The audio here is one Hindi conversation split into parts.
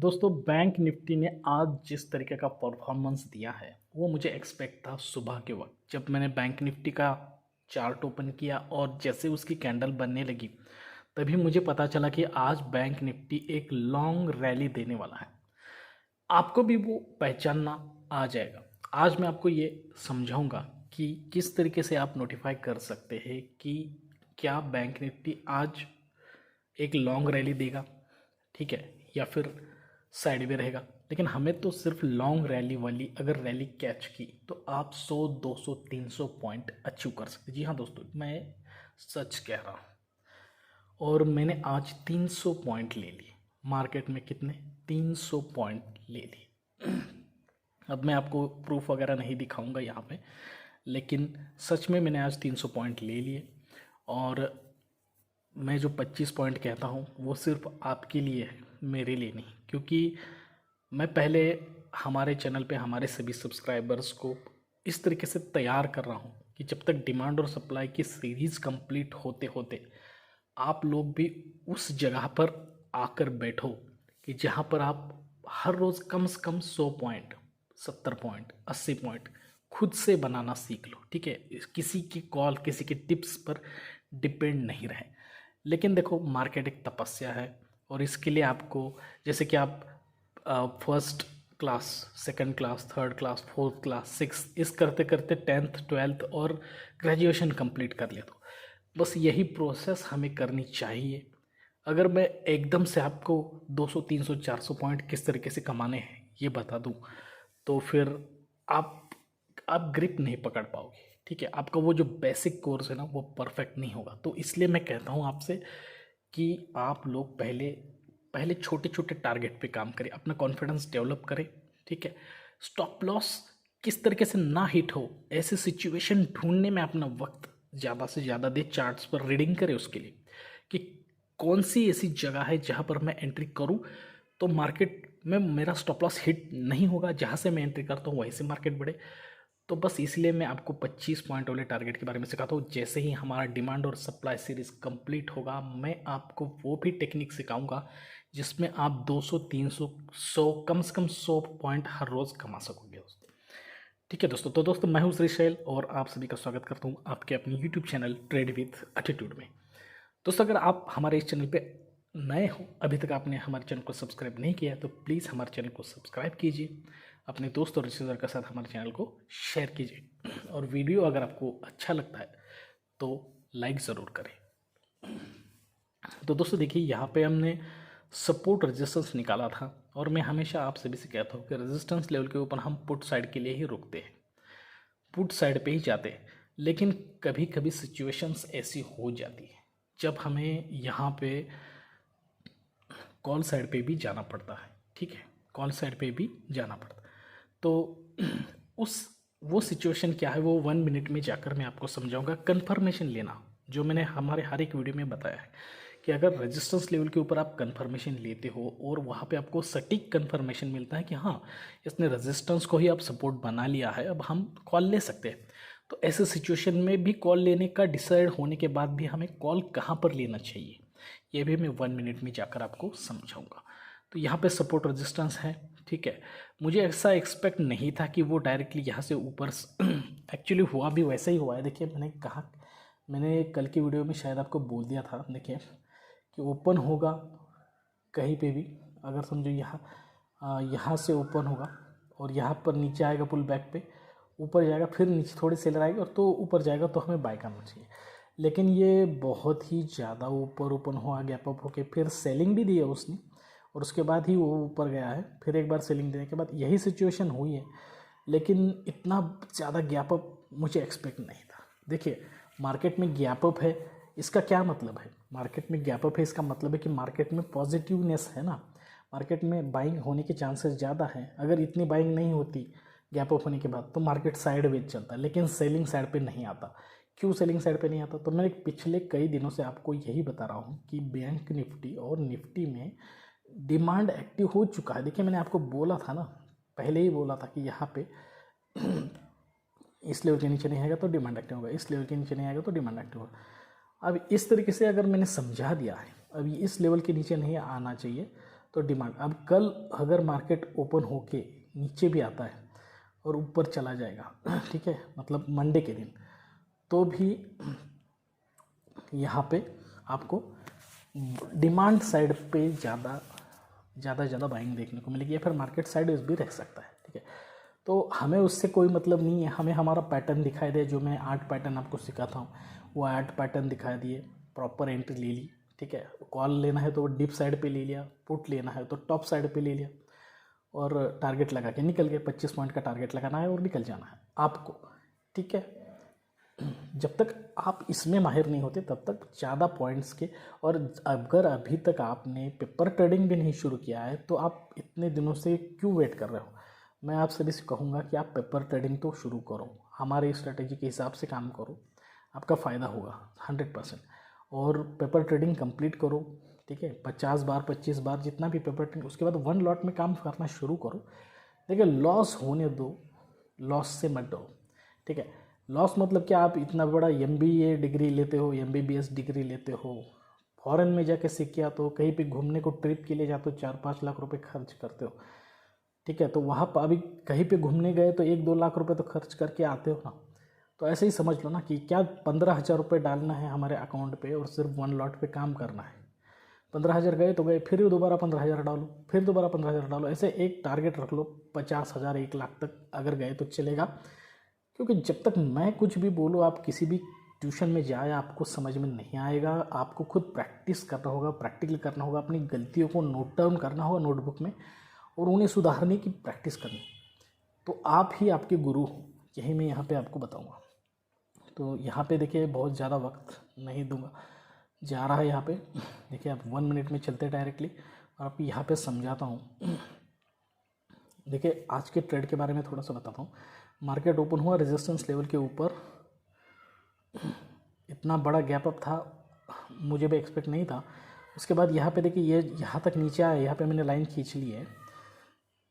दोस्तों बैंक निफ्टी ने आज जिस तरीके का परफॉर्मेंस दिया है वो मुझे एक्सपेक्ट था सुबह के वक्त जब मैंने बैंक निफ्टी का चार्ट ओपन किया और जैसे उसकी कैंडल बनने लगी तभी मुझे पता चला कि आज बैंक निफ्टी एक लॉन्ग रैली देने वाला है। आपको भी वो पहचानना आ जाएगा। आज मैं आपको ये समझाऊंगा कि किस तरीके से आप नोटिफाई कर सकते हैं कि क्या बैंक निफ्टी आज एक लॉन्ग रैली देगा, ठीक है, या फिर साइड में रहेगा। लेकिन हमें तो सिर्फ लॉन्ग रैली वाली अगर रैली कैच की तो आप 100 200 300 पॉइंट अचीव कर सकते। जी हाँ दोस्तों, मैं सच कह रहा हूँ। और मैंने आज 300 पॉइंट ले लिए। मार्केट में कितने? 300 पॉइंट ले लिए। अब मैं आपको प्रूफ वगैरह नहीं दिखाऊंगा यहाँ पे, लेकिन सच में मैंने आज 300 पॉइंट ले लिए। और मैं जो 25 पॉइंट कहता हूँ वो सिर्फ आपके लिए है, मेरे लिए नहीं। क्योंकि मैं पहले हमारे चैनल पे हमारे सभी सब्सक्राइबर्स को इस तरीके से तैयार कर रहा हूँ कि जब तक डिमांड और सप्लाई की सीरीज़ कंप्लीट होते होते आप लोग भी उस जगह पर आकर बैठो कि जहाँ पर आप हर रोज़ कम से कम 100 पॉइंट, 70 पॉइंट, 80 पॉइंट खुद से बनाना सीख लो, ठीक है। किसी की कॉल, किसी के टिप्स पर डिपेंड नहीं रहे। लेकिन देखो, मार्केट एक तपस्या है और इसके लिए आपको, जैसे कि आप first class, second class, third class, fourth class, six, इस करते करते 10th 12th और ग्रेजुएशन कंप्लीट कर ले। तो बस यही प्रोसेस हमें करनी चाहिए। अगर मैं एकदम से आपको 200 300 400 पॉइंट किस तरीके से कमाने हैं ये बता दूं तो फिर आप आप ग्रिप नहीं पकड़ पाओगे, ठीक है। आपका वो जो बेसिक कोर्स है ना वो परफेक्ट नहीं होगा। तो इसलिए मैं कहता हूँ आपसे कि आप लोग पहले पहले छोटे छोटे टारगेट पे काम करें, अपना कॉन्फिडेंस डेवलप करें, ठीक है। स्टॉप लॉस किस तरीके से ना हिट हो ऐसे सिचुएशन ढूंढने में अपना वक्त ज़्यादा से ज़्यादा दे। चार्ट्स पर रीडिंग करें उसके लिए कि कौन सी ऐसी जगह है जहाँ पर मैं एंट्री करूँ तो मार्केट में मेरा स्टॉप लॉस हिट नहीं होगा, जहाँ से मैं एंट्री करता हूँ वहीं से मार्केट बढ़े। तो बस इसलिए मैं आपको 25 पॉइंट वाले टारगेट के बारे में सिखाता हूँ। जैसे ही हमारा डिमांड और सप्लाई सीरीज कंप्लीट होगा मैं आपको वो भी टेक्निक सिखाऊंगा जिसमें आप 200 300 100 कम से कम 100 पॉइंट हर रोज़ कमा सकोगे दोस्तों, ठीक है दोस्तों। तो दोस्तों, मैं हूँ श्रीशैल और आप सभी का स्वागत करता हूँ आपके अपने YouTube channel trade with attitude में। दोस्तों, अगर आप हमारे इस चैनल पे नए हो, अभी तक आपने हमारे चैनल को सब्सक्राइब नहीं किया है तो प्लीज़ हमारे चैनल को सब्सक्राइब कीजिए, अपने दोस्त और रिश्तेदार के साथ हमारे चैनल को शेयर कीजिए और वीडियो अगर आपको अच्छा लगता है तो लाइक ज़रूर करें। तो दोस्तों देखिए, यहाँ पे हमने सपोर्ट रेजिस्टेंस निकाला था और मैं हमेशा आप सभी से कहता हूँ कि रेजिस्टेंस लेवल के ऊपर हम पुट साइड के लिए ही रुकते हैं, पुट साइड पे ही जाते हैं। लेकिन कभी कभी सिचुएशंस ऐसी हो जाती है जब हमें यहाँ पे कॉल साइड पे भी जाना पड़ता है, ठीक है, कॉल साइड पे भी जाना पड़ता है। तो उस वो सिचुएशन क्या है वो 1 मिनट में जाकर मैं आपको समझाऊंगा। कंफर्मेशन लेना, जो मैंने हमारे हर एक वीडियो में बताया है कि अगर रेजिस्टेंस लेवल के ऊपर आप कंफर्मेशन लेते हो और वहाँ पे आपको सटीक कंफर्मेशन मिलता है कि हाँ, इसने रेजिस्टेंस को ही आप सपोर्ट बना लिया है, अब हम कॉल ले सकते हैं। तो ऐसे सिचुएशन में भी कॉल लेने का डिसाइड होने के बाद भी हमें कॉल कहाँ पर लेना चाहिए ये भी मैं 1 मिनट में जाकर आपको समझाऊंगा। तो यहाँ पे सपोर्ट रेजिस्टेंस है, ठीक है। मुझे ऐसा एक्सपेक्ट नहीं था कि वो डायरेक्टली यहाँ से ऊपर एक्चुअली हुआ भी वैसा ही हुआ है। देखिए, मैंने कल की वीडियो में शायद आपको बोल दिया था, देखिए कि ओपन होगा कहीं पे भी, अगर समझो यहाँ से ओपन होगा और यहाँ पर नीचे आएगा पुल बैक पे, ऊपर जाएगा, फिर नीचे थोड़ी सेलर आएगी और तो ऊपर जाएगा तो हमें बाय करना चाहिए। लेकिन ये बहुत ही ज़्यादा ऊपर ओपन हुआ, गैप अप होके फिर सेलिंग भी दी है उसने और उसके बाद ही वो ऊपर गया है। फिर एक बार सेलिंग देने के बाद यही सिचुएशन हुई है, लेकिन इतना ज़्यादा गैप अप मुझे एक्सपेक्ट नहीं था। देखिए, मार्केट में गैप अप है, इसका क्या मतलब है? मार्केट में गैप अप है इसका मतलब है कि मार्केट में पॉजिटिवनेस है ना, मार्केट में बाइंग होने के चांसेस ज़्यादा हैं। अगर इतनी बाइंग नहीं होती गैप अप होने के बाद तो मार्केट साइडवेज चलता, लेकिन सेलिंग साइड पे नहीं आता। क्यों सेलिंग साइड पे नहीं आता? तो मैं पिछले कई दिनों से आपको यही बता रहा हूँ कि बैंक निफ्टी और निफ्टी में डिमांड एक्टिव हो चुका है। देखिए, मैंने आपको बोला था ना, पहले ही बोला था कि यहाँ पे इस लेवल के नीचे नहीं आएगा तो डिमांड एक्टिव होगा, इस लेवल के नीचे नहीं आएगा तो डिमांड एक्टिव होगा। अब इस तरीके से अगर मैंने समझा दिया है, अभी इस लेवल के नीचे नहीं आना चाहिए तो डिमांड। अब कल अगर मार्केट ओपन होके नीचे भी आता है और ऊपर चला जाएगा, ठीक है, मतलब मंडे के दिन, तो भी यहाँ पे आपको डिमांड साइड पे ज़्यादा बाइंग देखने को मिलेगी, या फिर मार्केट साइड भी रह सकता है, ठीक है। तो हमें उससे कोई मतलब नहीं है, हमें हमारा पैटर्न दिखाई दे, जो मैं 8 पैटर्न आपको सिखाता हूँ वो 8 पैटर्न दिखा दिए, प्रॉपर एंट्री ले ली, ठीक है। कॉल लेना है तो डिप साइड पे ले लिया, पुट लेना है तो टॉप साइड पे ले लिया, और टारगेट लगा के निकल गए। 25 पॉइंट का टारगेट लगाना है और निकल जाना है आपको, ठीक है। जब तक आप इसमें माहिर नहीं होते तब तक ज़्यादा पॉइंट्स के, और अगर अभी तक आपने पेपर ट्रेडिंग भी नहीं शुरू किया है तो आप इतने दिनों से क्यों वेट कर रहे हो। मैं आप सभी से कहूँगा कि आप पेपर ट्रेडिंग तो शुरू करो, हमारे स्ट्रेटेजी के हिसाब से काम करो, आपका फ़ायदा होगा 100%। और पेपर ट्रेडिंग कंप्लीट करो, ठीक है, 50 बार 25 बार जितना भी पेपर ट्रेडिंग, उसके बाद 1 लॉट में काम करना शुरू करो। देखिए लॉस होने दो, लॉस से मत डरो, ठीक है। लॉस मतलब क्या, आप इतना बड़ा MBA डिग्री लेते हो, MBBS डिग्री लेते हो, फॉरेन में जाके सीख के आते हो, कहीं पे घूमने को ट्रिप के लिए जाते हो, 4-5 लाख रुपए खर्च करते हो, ठीक है। तो वहाँ पर अभी कहीं पे घूमने गए तो 1-2 लाख रुपए तो खर्च करके आते हो ना। तो ऐसे ही समझ लो ना कि क्या 15,000 रुपये डालना है हमारे अकाउंट पे और सिर्फ 1 लॉट पे काम करना है। 15,000 गए तो गए, फिर दोबारा 15,000 डालो, फिर दोबारा 15,000 डालो, ऐसे एक टारगेट रख लो 50,000 1 लाख तक अगर गए तो चलेगा। क्योंकि जब तक मैं कुछ भी बोलूँ, आप किसी भी ट्यूशन में जाए आपको समझ में नहीं आएगा। आपको खुद प्रैक्टिस करना होगा, प्रैक्टिकल करना होगा, अपनी गलतियों को नोट डाउन करना होगा नोटबुक में और उन्हें सुधारने की प्रैक्टिस करनी। तो आप ही आपके गुरु हो, यही मैं यहाँ पे आपको बताऊँगा। तो यहाँ पे देखिए बहुत ज़्यादा वक्त नहीं दूंगा, जा रहा है यहाँ पे। देखिए आप 1 मिनट में चलते डायरेक्टली, और आप यहाँ पे समझाता हूँ। देखिए आज के ट्रेड के बारे में थोड़ा सा बताता हूँ। मार्केट ओपन हुआ रेजिस्टेंस लेवल के ऊपर, इतना बड़ा गैप अप था, मुझे भी एक्सपेक्ट नहीं था। उसके बाद यहाँ पे देखिए ये यहाँ तक नीचे आया, यहाँ पे मैंने लाइन खींच ली है,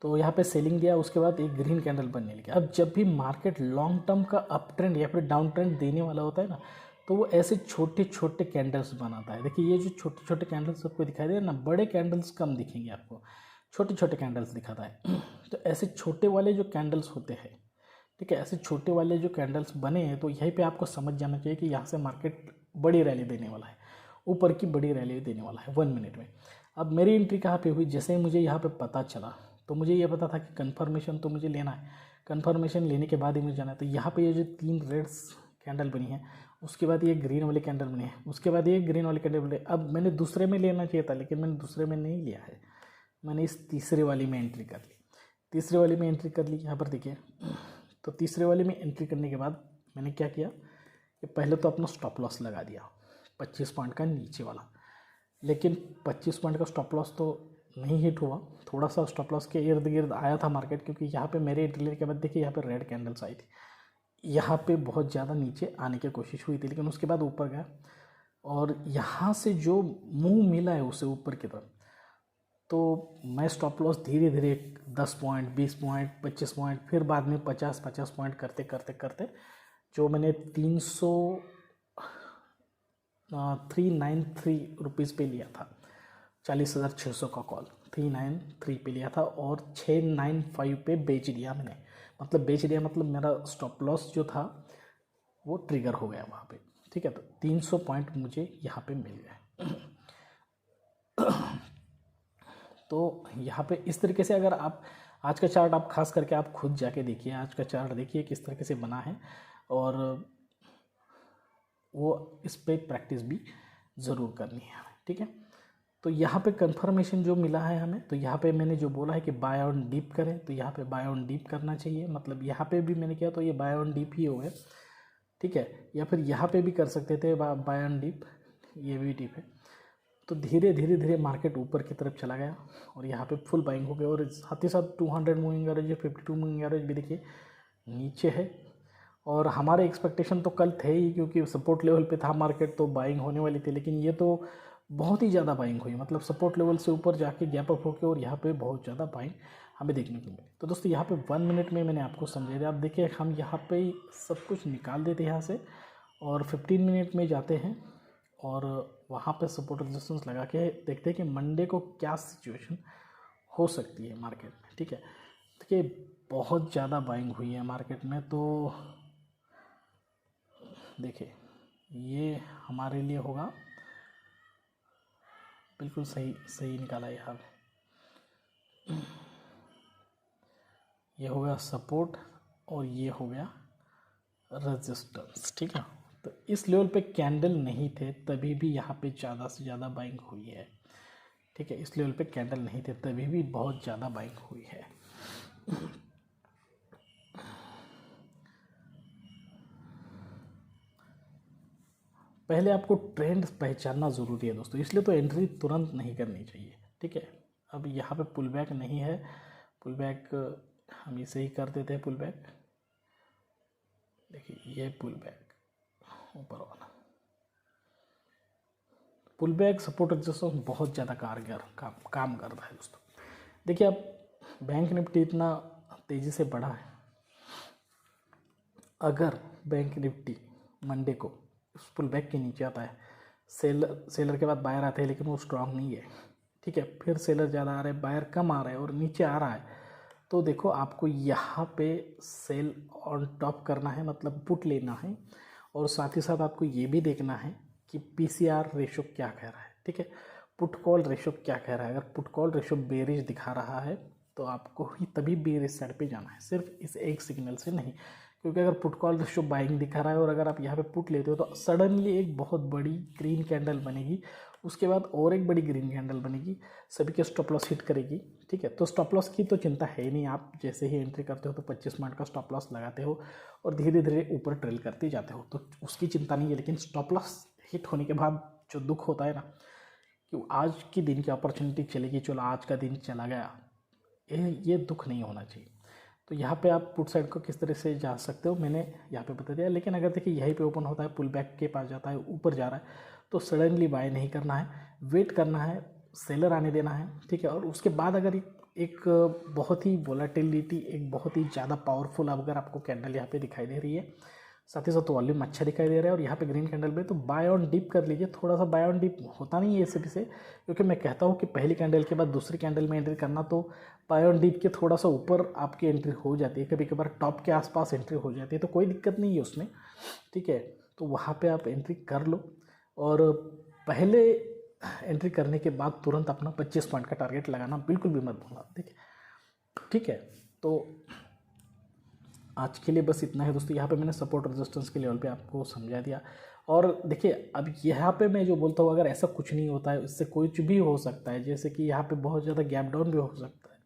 तो यहाँ पे सेलिंग दिया, उसके बाद एक ग्रीन कैंडल बनने लगी। अब जब भी मार्केट लॉन्ग टर्म का अप ट्रेंड या फिर डाउन ट्रेंड देने वाला होता है ना, तो वो ऐसे छोटे छोटे कैंडल्स बनाता है। देखिए ये जो छोटे छोटे कैंडल्स आपको दिखाई दे रहे हैं ना, बड़े कैंडल्स कम दिखेंगे आपको, छोटे छोटे कैंडल्स दिखाता है। तो ऐसे छोटे वाले जो कैंडल्स होते हैं, ठीक है, ऐसे छोटे वाले जो कैंडल्स बने हैं, तो यहीं पे आपको समझ जाना चाहिए कि यहाँ से मार्केट बड़ी रैली देने वाला है, ऊपर की बड़ी रैली देने वाला है 1 मिनट में। अब मेरी एंट्री कहाँ पे हुई, जैसे ही मुझे यहाँ पे पता चला, तो मुझे ये पता था कि कन्फर्मेशन तो मुझे लेना है, कन्फर्मेशन लेने के बाद ही मुझे जाना है। तो यहाँ पे ये जो 3 रेड्स कैंडल बनी है, उसके बाद ये ग्रीन वाली कैंडल बनी है, उसके बाद ये ग्रीन वाली कैंडल बनी है। अब मैंने दूसरे में लेना चाहिए था, लेकिन मैंने दूसरे में नहीं लिया है, मैंने इस तीसरे वाली में एंट्री कर ली। तीसरे वाली में एंट्री कर ली, यहाँ पर देखिए। तो तीसरे वाले में एंट्री करने के बाद मैंने क्या किया कि पहले तो अपना स्टॉप लॉस लगा दिया 25 पॉइंट का नीचे वाला, लेकिन 25 पॉइंट का स्टॉप लॉस तो नहीं हिट हुआ, थोड़ा सा स्टॉप लॉस के इर्द गिर्द आया था मार्केट, क्योंकि यहाँ पे मेरे एंट्री लेने के बाद देखिए यहाँ पे रेड कैंडल्स आई थी, यहाँ पे बहुत ज़्यादा नीचे आने की कोशिश हुई थी, लेकिन उसके बाद ऊपर गया और यहाँ से जो मुंह मिला है उसे ऊपर की तरफ, तो मैं स्टॉप लॉस धीरे धीरे 10 पॉइंट 20 पॉइंट 25 पॉइंट, फिर बाद में 50 पॉइंट करते करते करते जो मैंने 393 रुपीज़ पे लिया था, 40,600 का कॉल 393 पे लिया था और 695 पे बेच दिया मैंने। मतलब बेच दिया मतलब मेरा स्टॉप लॉस जो था वो ट्रिगर हो गया वहाँ पे, ठीक है। तो 300 पॉइंट मुझे यहाँ पे मिल गए। तो यहाँ पे इस तरीके से अगर आप आज का चार्ट आप खास करके आप खुद जाके देखिए, आज का चार्ट देखिए किस तरीके से बना है, और वो इस पे प्रैक्टिस भी ज़रूर करनी है, ठीक है। तो यहाँ पे कंफर्मेशन जो मिला है हमें, तो यहाँ पे मैंने जो बोला है कि बाय ऑन डीप करें, तो यहाँ पे बाय ऑन डीप करना चाहिए, मतलब यहाँ पे भी मैंने किया तो ये बाय ऑन डीप ही हो गया, ठीक है। या फिर यहाँ पे भी कर सकते थे बाय ऑन डीप, ये भी डीप है। तो धीरे धीरे धीरे मार्केट ऊपर की तरफ चला गया और यहाँ पे फुल बाइंग हो गया, और साथ ही साथ 200 मूविंग एवरेज या 52 मूविंग एवरेज भी देखिए नीचे है। और हमारे एक्सपेक्टेशन तो कल थे ही, क्योंकि सपोर्ट लेवल पे था मार्केट, तो बाइंग होने वाली थी, लेकिन ये तो बहुत ही ज़्यादा बाइंग हुई, मतलब सपोर्ट लेवल से ऊपर जाके गैप अप होके और यहाँ पे बहुत ज़्यादा बाइंग हमें देखने को मिली। तो दोस्तों यहाँ पे 1 मिनट में मैंने आपको समझा दिया। आप देखिए हम यहाँ पे सब कुछ निकाल देते हैं यहाँ से और 15 मिनट में जाते हैं और वहाँ पे सपोर्ट रेजिस्टेंस लगा के देखते हैं कि मंडे को क्या सिचुएशन हो सकती है मार्केट में। ठीक है, देखिए बहुत ज़्यादा बाइंग हुई है मार्केट में, तो देखिए ये हमारे लिए होगा बिल्कुल सही सही निकाला यहाँ पे। ये हो गया सपोर्ट और ये हो गया रेजिस्टेंस। ठीक है, तो इस लेवल पे कैंडल नहीं थे तभी भी यहाँ पे ज़्यादा से ज़्यादा बाइंग हुई है। ठीक है, इस लेवल पे कैंडल नहीं थे तभी भी बहुत ज़्यादा बाइंग हुई है। पहले आपको ट्रेंड पहचानना ज़रूरी है दोस्तों, इसलिए तो एंट्री तुरंत नहीं करनी चाहिए। ठीक है, अब यहाँ पे पुल बैक नहीं है, पुल बैक हम इसे ही कर देते हैं पुल बैक। देखिए ये पुल बैक ऊपर वाला पुल बैक सपोर्ट रेजिस्टेंस बहुत ज़्यादा कारगर काम करता है दोस्तों। देखिए अब बैंक निफ्टी इतना तेज़ी से बढ़ा है, अगर बैंक निफ्टी मंडे को उस पुल बैक के नीचे आता है, सेलर के बाद बायर आते हैं लेकिन वो स्ट्रांग नहीं है। ठीक है, फिर सेलर ज़्यादा आ रहे हैं, बायर कम आ रहा है और नीचे आ रहा है, तो देखो आपको यहाँ पे सेल ऑन टॉप करना है, मतलब पुट लेना है। और साथ ही साथ आपको ये भी देखना है कि पीसीआर रेशो क्या कह रहा है। ठीक है, पुट कॉल रेशो क्या कह रहा है। अगर पुट कॉल रेशो बेरिश दिखा रहा है तो आपको ही तभी बेरिश साइड पे जाना है, सिर्फ इस एक सिग्नल से नहीं। क्योंकि अगर पुट कॉल रेशो बाइंग दिखा रहा है और अगर आप यहाँ पे पुट लेते हो तो सडनली एक बहुत बड़ी ग्रीन कैंडल बनेगी, उसके बाद और एक बड़ी ग्रीन कैंडल बनेगी, सभी के स्टॉप लॉस हिट करेगी। ठीक है, तो स्टॉप लॉस की तो चिंता है ही नहीं, आप जैसे ही एंट्री करते हो तो 25 मिनट का स्टॉप लॉस लगाते हो और धीरे धीरे ऊपर ट्रेल करते जाते हो, तो उसकी चिंता नहीं है। लेकिन स्टॉप लॉस हिट होने के बाद जो दुख होता है ना, कि आज की दिन की अपॉर्चुनिटी चलेगी, चलो आज का दिन चला गया, ये दुख नहीं होना चाहिए। तो यहाँ पे आप पुट साइड को किस तरह से जा सकते हो मैंने यहाँ पे बता दिया। लेकिन अगर देखिए यहीं पे ओपन होता है, पुल बैक के पास जाता है, ऊपर जा रहा है, तो सडनली बाय नहीं करना है, वेट करना है, सेलर आने देना है। ठीक है, और उसके बाद अगर एक बहुत ही वोलेटिलिटी, एक बहुत ही ज़्यादा पावरफुल अगर आपको कैंडल यहाँ पे दिखाई दे रही है, साथ ही साथ वॉल्यूम अच्छा दिखाई दे रहा है और यहाँ पे ग्रीन कैंडल पे, तो बाय ऑन डिप कर लीजिए। थोड़ा सा बाय ऑन डिप होता नहीं है इस से, क्योंकि मैं कहता हूँ कि पहली कैंडल के बाद दूसरी कैंडल में एंट्री करना, तो बाय ऑन डिप के थोड़ा सा ऊपर आपकी एंट्री हो जाती है, कभी कभार टॉप के आसपास एंट्री हो जाती है, तो कोई दिक्कत नहीं है उसमें। ठीक है, तो वहाँ पर आप एंट्री कर लो और पहले एंट्री करने के बाद तुरंत अपना 25 पॉइंट का टारगेट लगाना बिल्कुल भी मत भूलना। ठीक है, तो आज के लिए बस इतना है दोस्तों। यहाँ पे मैंने सपोर्ट रेजिस्टेंस के लेवल पे आपको समझा दिया। और देखिए अब यहाँ पे मैं जो बोलता हूँ, अगर ऐसा कुछ नहीं होता है, इससे कुछ भी हो सकता है, जैसे कि यहाँ पे बहुत ज़्यादा गैप डाउन भी हो सकता है।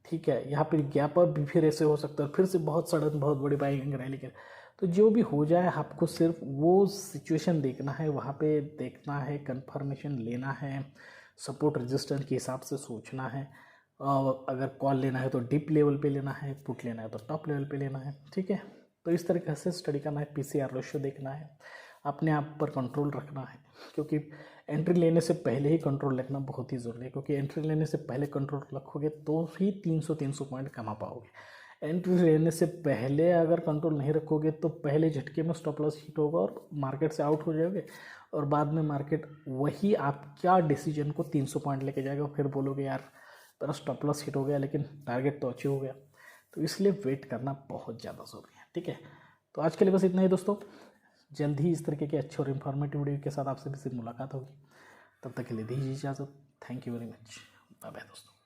ठीक है, यहाँ पे गैप अप भी फिर ऐसे हो सकता है, फिर से बहुत सडन बहुत बड़ी बाइंग रैली कर, तो जो भी हो जाए आपको सिर्फ वो सिचुएशन देखना है, वहाँ पे देखना है, कंफर्मेशन लेना है, सपोर्ट रेजिस्टेंस के हिसाब से सोचना है। अगर कॉल लेना है तो डिप लेवल पे लेना है, पुट लेना है तो टॉप लेवल पे लेना है। ठीक है, तो इस तरीके से स्टडी करना है, पीसीआर रेशियो देखना है, अपने आप पर कंट्रोल रखना है, क्योंकि एंट्री लेने से पहले ही कंट्रोल रखना बहुत ही ज़रूरी है। क्योंकि एंट्री लेने से पहले कंट्रोल रखोगे तो ही 300 पॉइंट कमा पाओगे। एंट्री लेने से पहले अगर कंट्रोल नहीं रखोगे तो पहले झटके में स्टॉप लॉस हिट होगा और मार्केट से आउट हो जाओगे, और बाद में मार्केट वही आपका डिसीजन को 300 पॉइंट लेके जाएगा, फिर बोलोगे यार मेरा स्टॉप लॉस हिट हो गया लेकिन टारगेट तो अचीव हो गया। तो इसलिए वेट करना बहुत ज़्यादा ज़रूरी है। ठीक है, तो आज के लिए बस इतना ही दोस्तों। जल्द ही इस तरीके के अच्छे और इन्फॉर्मेटिव वीडियो के साथ आपसे फिर मुलाकात होगी। तब तक के लिए दीजिए इजाज़त। Thank you very much. Bye bye दोस्तों।